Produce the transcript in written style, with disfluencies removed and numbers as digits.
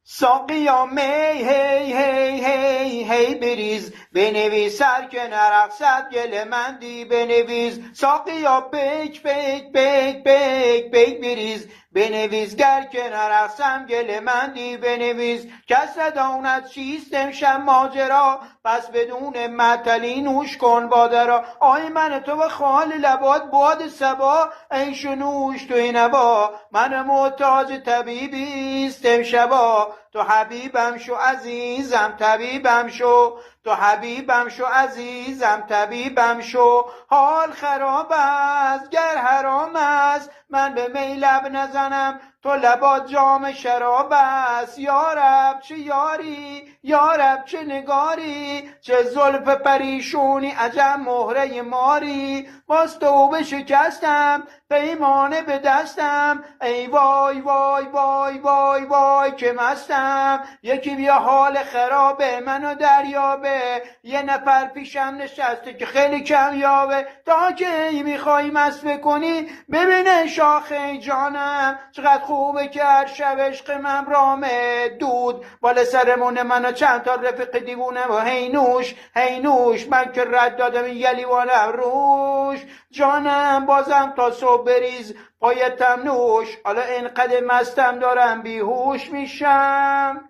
ساقیا می هی هی هی هی بریز، بنویس هر که نرقصد گل مندی بنویس. ساقیا بیک بیک بیک بیک بیک بریز، بنویس گر که نرقصم گل مندی بنویس. کس نداند چیست امشب ماجرا، پس بدون معطلی نوش کن باده را. آی من تو به خال لبات باد صبا، عیش و نوش توی نوا، من محتاج طبیبیست امشبا. تو حبیبم شو عزیزم طبیبم شو، تو حبیبم شو عزیزم طبیبم شو. حال خراب است گر حرام است، من به می لب نزنم تو لبات جام شراب است. یارب چه یاری یارب چه نگاری، چه زلف پریشونی عجب مهره ماری. باز توبه شکستم پیمانه به دستم، ای وای وای وای وای وای که مستم. یکی بیا حال خرابه منو دریابه، یه نفر پیشم نشسته که خیلی کم یابه. تا که ای میخوای مست بکنی ببینه شاخه جانم، چقدر خوبه که هر شب عشق من رامه دود بالا سرمونه منو چند تا رفیق دیوونه. و هی نوش هی نوش، من که رد دادم این یلیوانم روش. جانم بازم تا صبح بریز پایتم نوش، حالا اینقدر مستم دارم بیهوش میشم.